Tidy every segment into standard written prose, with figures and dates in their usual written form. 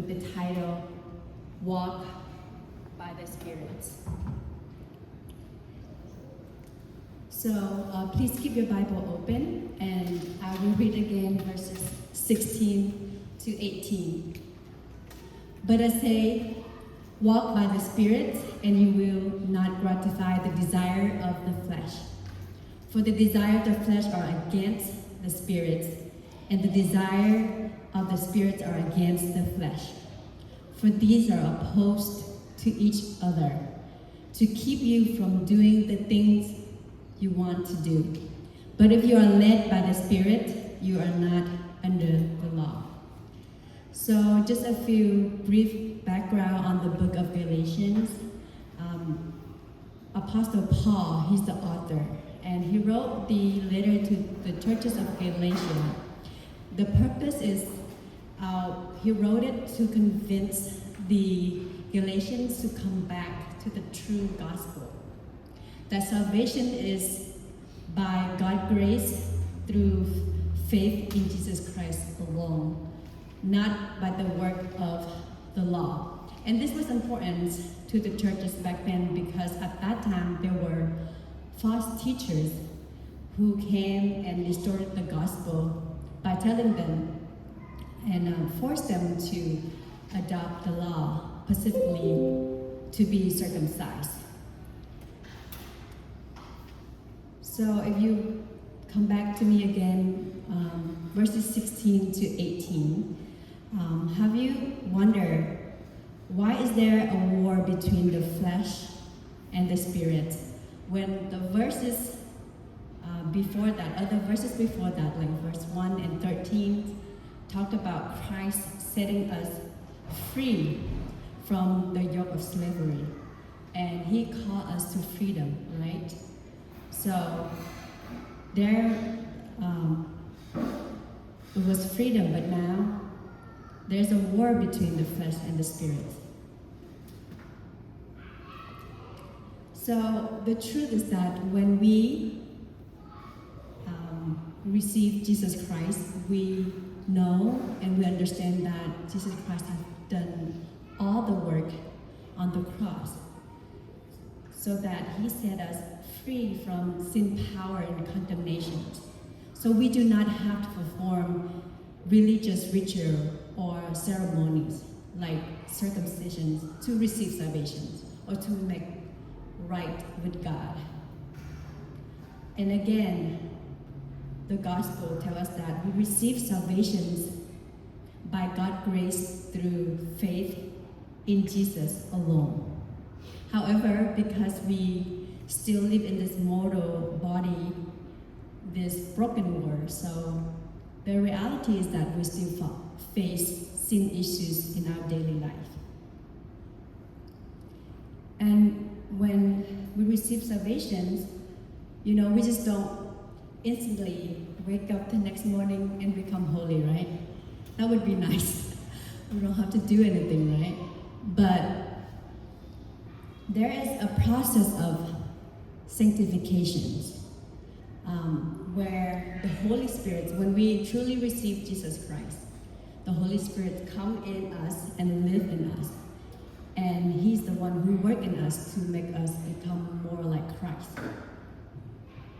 the title, Walk by the Spirit. So please keep your Bible open, and I will read again verses 16 to 18. But I say, walk by the Spirit, and you will not gratify the desire of the flesh. For the desire of the flesh are against the Spirit, and the desire of the Spirit are against the flesh. For these are opposed to each other, to keep you from doing the things you want to do. But if you are led by the Spirit, you are not under the law. So just a few brief background on the book of Galatians. Apostle Paul, he's the author, and he wrote the letter to the churches of Galatia. The purpose is, he wrote it to convince the Galatians to come back to the true gospel. That salvation is by God's grace through faith in Jesus Christ alone, not by the work of the law. And this was important to the churches back then because at that time there were false teachers who came and distorted the gospel by telling them and forced them to adopt the law, specifically to be circumcised. So if you come back to me again, verses 16 to 18, have you wondered why is there a war between the flesh and the spirit when the verses before that, other verses before that, like verse 1 and 13, talked about Christ setting us free from the yoke of slavery, and he called us to freedom, right? So there it was freedom, but now there's a war between the flesh and the spirit. So the truth is that when we receive Jesus Christ, we know and we understand that Jesus Christ has done all the work on the cross so that he set us free from sin, power, and condemnation. So we do not have to perform religious ritual or ceremonies like circumcision to receive salvation or to make right with God. And again, the gospel tells us that we receive salvation by God's grace through faith in Jesus alone. However, because we still live in this mortal body, this broken world, so the reality is that we still face sin issues in our daily life. And when we receive salvation, we just don't instantly wake up the next morning and become holy, right? That would be nice. We don't have to do anything, right? But there is a process of sanctification where the Holy Spirit, when we truly receive Jesus Christ, the Holy Spirit come in us and live in us. And he's the one who works in us to make us become more like Christ.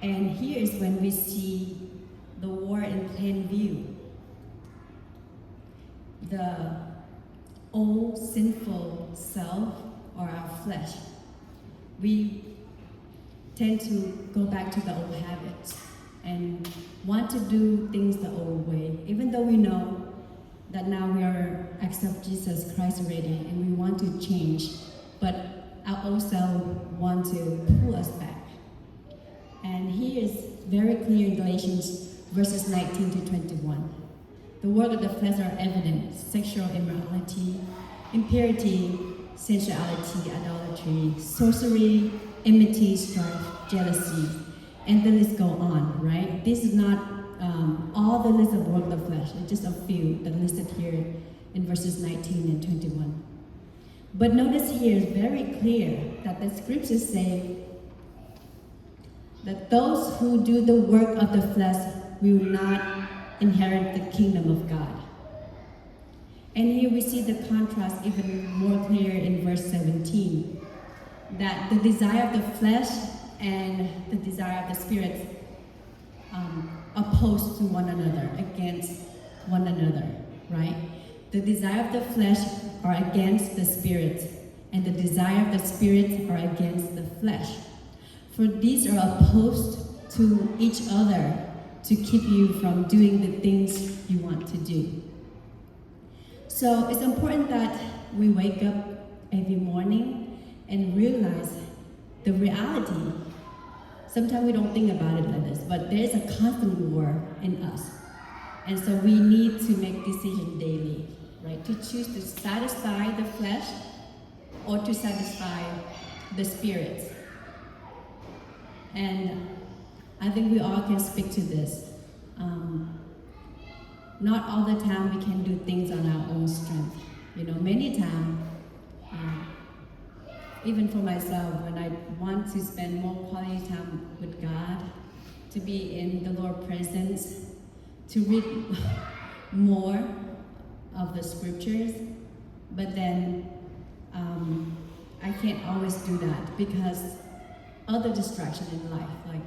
And here is when we see the war in plain view. The old sinful self, or our flesh, we tend to go back to the old habits and want to do things the old way, even though we know that now we are accept Jesus Christ already and we want to change, but our old self want to pull us back. And here is very clear in Galatians verses 19 to 21. The work of the flesh are evident: sexual immorality, impurity, sensuality, idolatry, sorcery, enmity, strife, jealousy, and the list go on, right? This is not all the list of work of the flesh, it's just a few that are listed here in verses 19 and 21. But notice here is very clear that the scriptures say that those who do the work of the flesh will not inherit the kingdom of God. And here we see the contrast even more clear in verse 17, that the desire of the flesh and the desire of the spirit opposed to one another, against one another, right? The desire of the flesh are against the spirit, and the desire of the spirit are against the flesh. For these are opposed to each other to keep you from doing the things you want to do. So it's important that we wake up every morning and realize the reality. Sometimes we don't think about it like this, but there is a constant war in us. And so we need to make decisions daily, right? To choose to satisfy the flesh or to satisfy the spirit. And I think we all can speak to this. Not all the time we can do things on our own strength. Many times, even for myself, when I want to spend more quality time with God, to be in the Lord's presence, to read more of the scriptures, but then I can't always do that because other distractions in life, like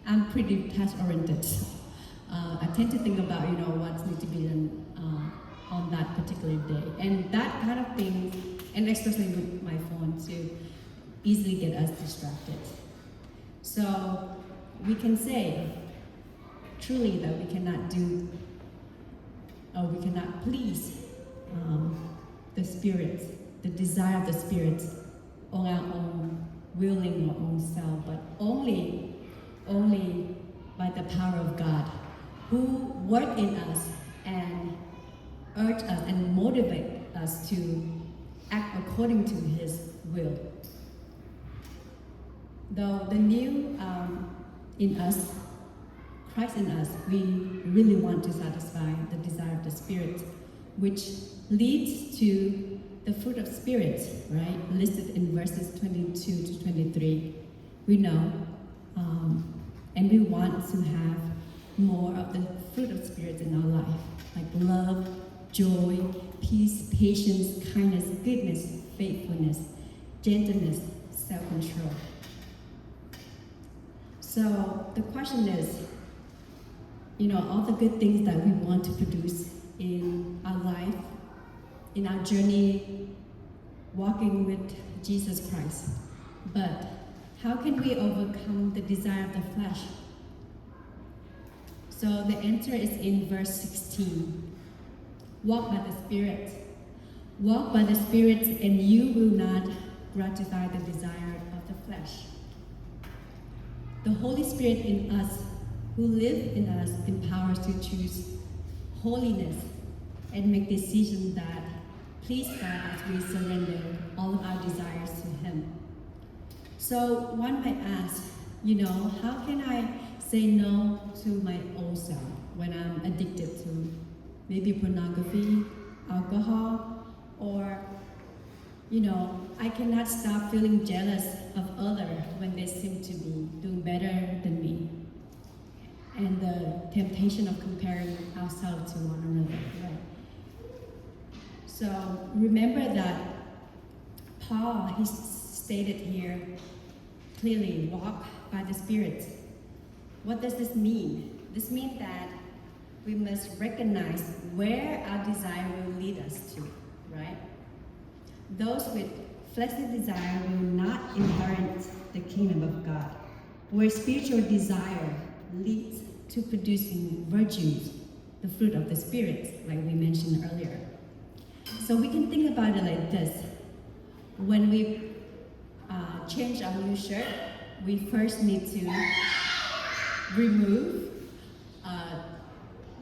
I'm pretty task-oriented. I tend to think about, what needs to be done on that particular day. And that kind of thing, and especially with my phone too, easily get us distracted. So we can say truly that we cannot do, or we cannot please the Spirit, the desire of the Spirit on our own willing or own self, but only by the power of God, who work in us and urge us and motivate us to act according to His will. Though the new in us, Christ in us, we really want to satisfy the desire of the Spirit, which leads to the fruit of Spirit, right? Listed in verses 22 to 23. We know, and we want to have more of the fruit of Spirit in our life, like love, joy, peace, patience, kindness, goodness, faithfulness, gentleness, self-control. So the question is, all the good things that we want to produce in our life, in our journey walking with Jesus Christ. But how can we overcome the desire of the flesh? So the answer is in verse 16. Walk by the Spirit. Walk by the Spirit, and you will not gratify the desire of the flesh. The Holy Spirit in us, who lives in us, empowers to choose holiness and make decisions that please God as we surrender all of our desires to Him. So one might ask, how can I say no to my old self when I'm addicted to maybe pornography, alcohol, or, I cannot stop feeling jealous of others when they seem to be doing better than me. And the temptation of comparing ourselves to one another, right? So remember that Paul, he stated here clearly, walk by the Spirit. What does this mean? This means that we must recognize where our desire will lead us to, right? Those with fleshly desire will not inherit the kingdom of God, where spiritual desire leads to producing virtues, the fruit of the Spirit, like we mentioned earlier. So we can think about it like this. When we change our new shirt, we first need to remove,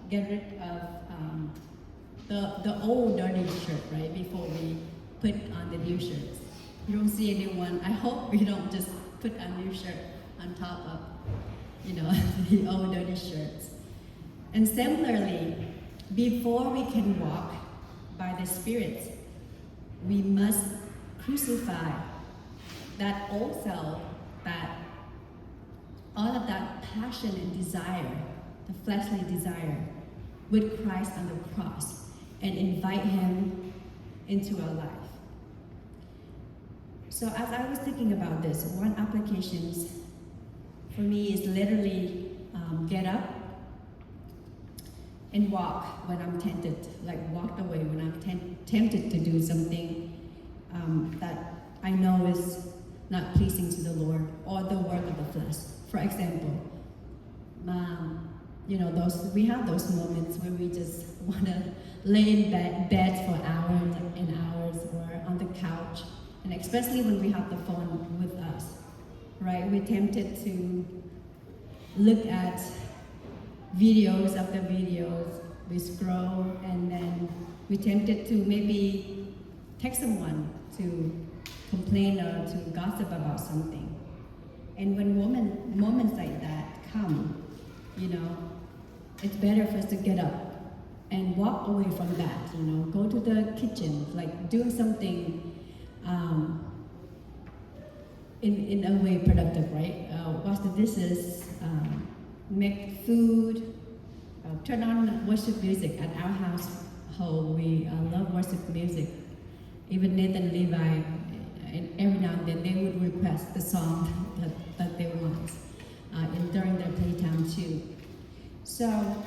get rid of the old dirty shirt, right, before we put on the new shirts. You don't see anyone, I hope we don't just put a new shirt on top of, the old dirty shirts. And similarly, before we can walk by the Spirit, we must crucify that old self, that all of that passion and desire, the fleshly desire, with Christ on the cross, and invite Him into our life. So as I was thinking about this, one application for me is literally get up and walk when I'm tempted, like walk away when I'm tempted to do something that I know is not pleasing to the Lord or the work of the flesh. For example, we have those moments where we just want to lay in bed for hours and hours, or on the couch, and especially when we have the phone with us, right? We're tempted to look at videos after videos, we scroll, and then we're tempted to maybe text someone to complain or to gossip about something. And when moments like that come, it's better for us to get up and walk away from that, go to the kitchen, like doing something in a way productive, right? Wash the dishes, make food, turn on worship music. At our household, we love worship music. Even Nathan Levi, and every now and then they would request the song that they want during their playtime too. So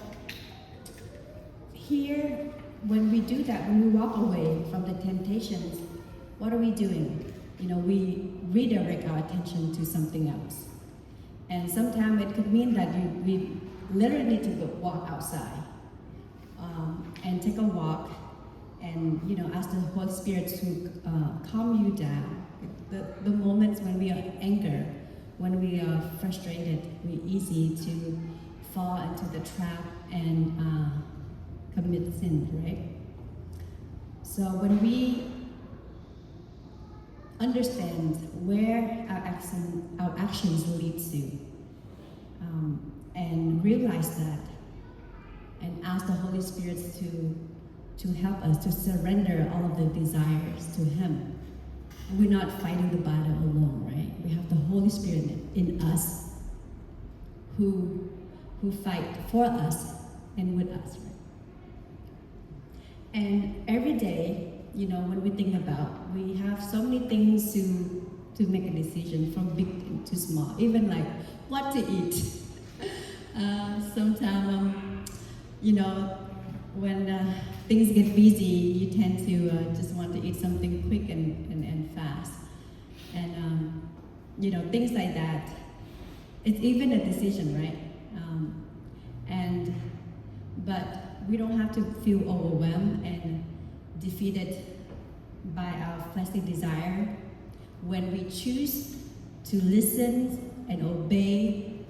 here, when we do that, when we walk away from the temptations, what are we doing? We redirect our attention to something else. And sometimes it could mean that we literally need to go walk outside and take a walk and ask the Holy Spirit to calm you down. The moments when we are angry, when we are frustrated, we're easy to fall into the trap and commit sin, right? So when we understand where our actions lead to, and realize that, and ask the Holy Spirit to help us to surrender all of the desires to Him. And we're not fighting the battle alone, right? We have the Holy Spirit in us who fight for us and with us, right? And every day, when we think about, we have so many things to make a decision, from big to small, even like what to eat. Sometimes, when things get busy, you tend to just want to eat something quick and fast. And, things like that. It's even a decision, right? But we don't have to feel overwhelmed and defeated by our fleshly desire when we choose to listen and obey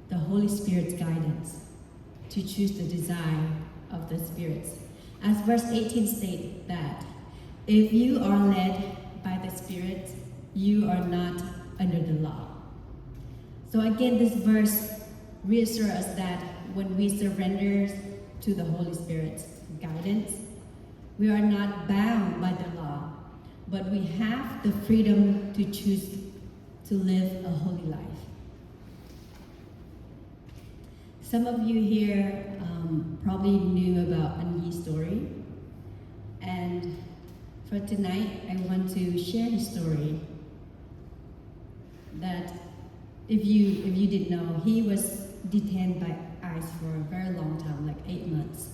the Holy Spirit's guidance, to choose the desire of the Spirit. As verse 18 states that, if you are led by the Spirit, you are not under the law. So again, this verse reassures us that when we surrender to the Holy Spirit's guidance, we are not bound by the law, but we have the freedom to choose to live a holy life. Some of you here probably knew about Anyi's story, and for tonight I want to share his story. That if you didn't know, he was detained by ICE for a very long time, like 8 months.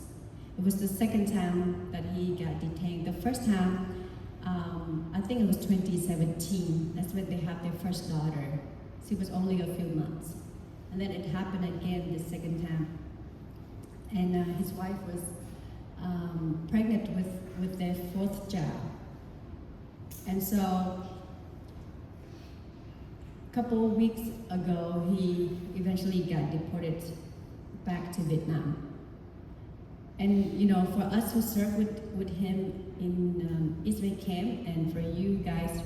It was the second time that he got detained. The first time, I think it was 2017. That's when they had their first daughter. She was only a few months. And then it happened again the second time. And his wife was pregnant with their fourth child. And so, a couple of weeks ago, he eventually got deported back to Vietnam. And for us who served with him in Israel camp, and for you guys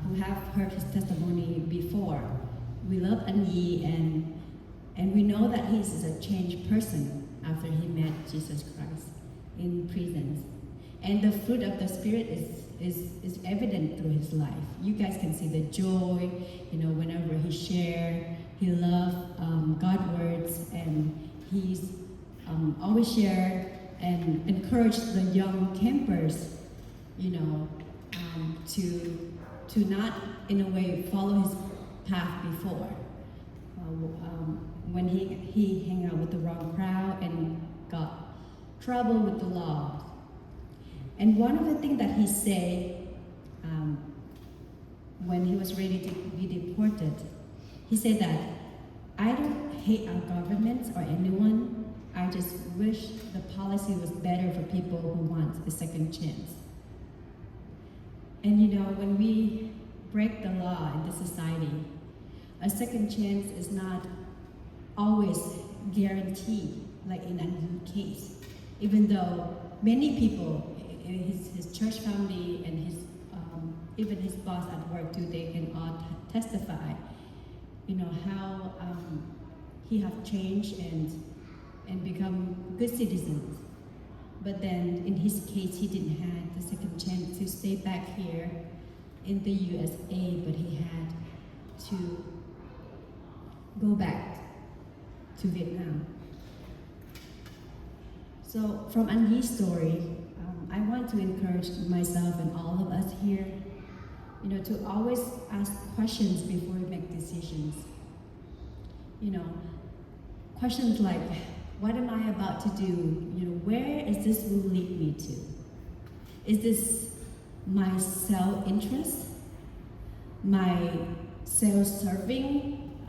who have heard his testimony before, we love Anyi, and we know that he's a changed person after he met Jesus Christ in prisons. And the fruit of the Spirit is evident through his life. You guys can see the joy, whenever he shared, he loved God's words, and he's always share and encourage the young campers, to not in a way follow his path before. When he hang out with the wrong crowd and got trouble with the law. And one of the things that he said when he was ready to be deported, he said that, I don't hate our government or anyone, I just wish the policy was better for people who want a second chance. And when we break the law in this society, a second chance is not always guaranteed, like in a case. Even though many people, his church family and even his boss at work too, they can all testify, how he have changed and become good citizens. But then in his case, he didn't have the second chance to stay back here in the USA, but he had to go back to Vietnam. So from An Yi's story, I want to encourage myself and all of us here, to always ask questions before we make decisions. Questions like, what am I about to do? Where is this will lead me to? Is this my self-interest? My self-serving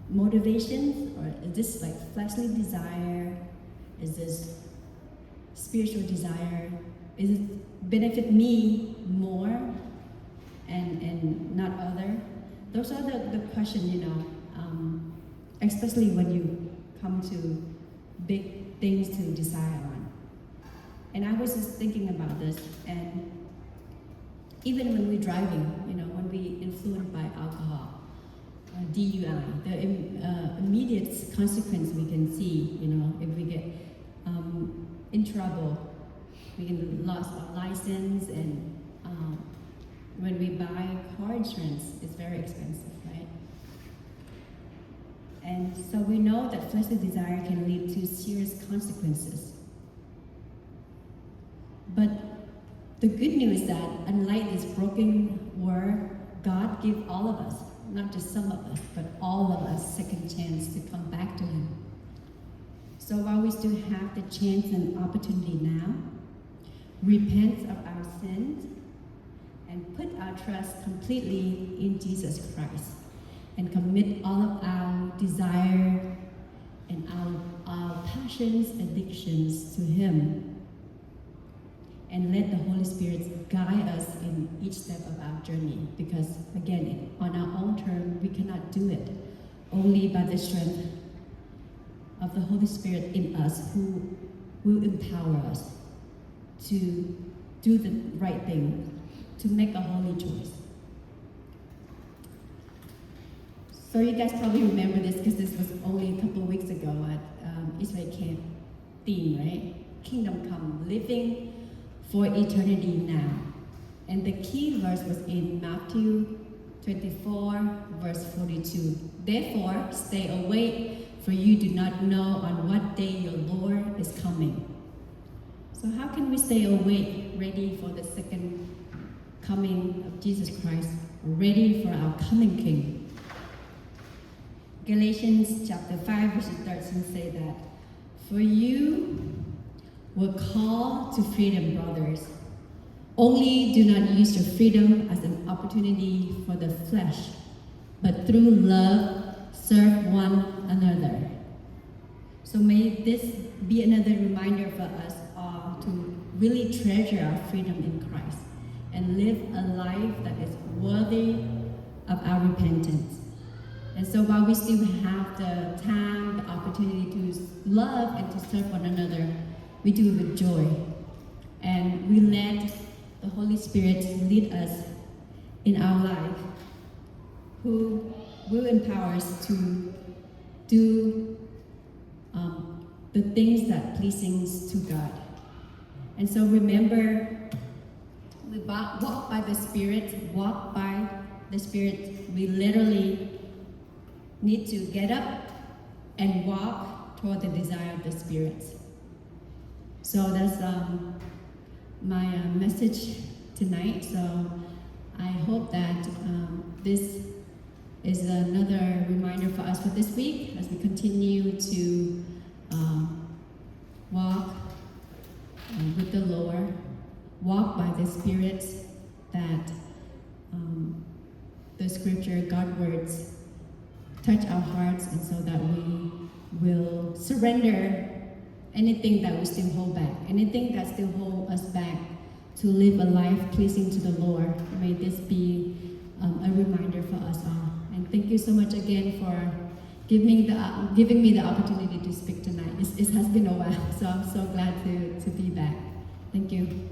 motivations? Or is this like fleshly desire? Is this spiritual desire? Is it benefit me more and not other? Those are the questions, especially when you come to big things to decide on. And I was just thinking about this, and even when we're driving, when we influenced by alcohol, DUI, the immediate consequence we can see, if we get in trouble, we can lose our license, and when we buy car insurance, it's very expensive, right? And so we know that fleshly desire can lead to serious consequences. But the good news is that unlike this broken world, God gives all of us, not just some of us, but all of us, second chance to come back to Him. So while we still have the chance and opportunity now, repent of our sins and put our trust completely in Jesus Christ, and commit all of our desire and our passions, addictions to Him. And let the Holy Spirit guide us in each step of our journey. Because again, on our own terms, we cannot do it. Only by the strength of the Holy Spirit in us, who will empower us to do the right thing, to make a holy choice. So you guys probably remember this because this was only a couple of weeks ago at Israel Camp theme, right? Kingdom Come, living for eternity now. And the key verse was in Matthew 24, verse 42. Therefore, stay awake, for you do not know on what day your Lord is coming. So how can we stay awake, ready for the second coming of Jesus Christ, ready for our coming King? Galatians chapter 5, verse 13 say that, for you were called to freedom, brothers. Only do not use your freedom as an opportunity for the flesh, but through love serve one another. So may this be another reminder for us all to really treasure our freedom in Christ and live a life that is worthy of our repentance. And so while we still have the time, the opportunity to love and to serve one another, we do it with joy. And we let the Holy Spirit lead us in our life, who will empower us to do the things that pleasing to God. And so remember, we walk by the Spirit, we literally need to get up and walk toward the desire of the Spirit. So that's my message tonight. So I hope that this is another reminder for us for this week as we continue to walk with the Lord, walk by the Spirit, that the scripture, God's words, touch our hearts, and so that we will surrender anything that we still hold back, anything that still hold us back to live a life pleasing to the Lord. May this be a reminder for us all. And thank you so much again for giving me the opportunity to speak tonight. It has been a while, so I'm so glad to be back. Thank you.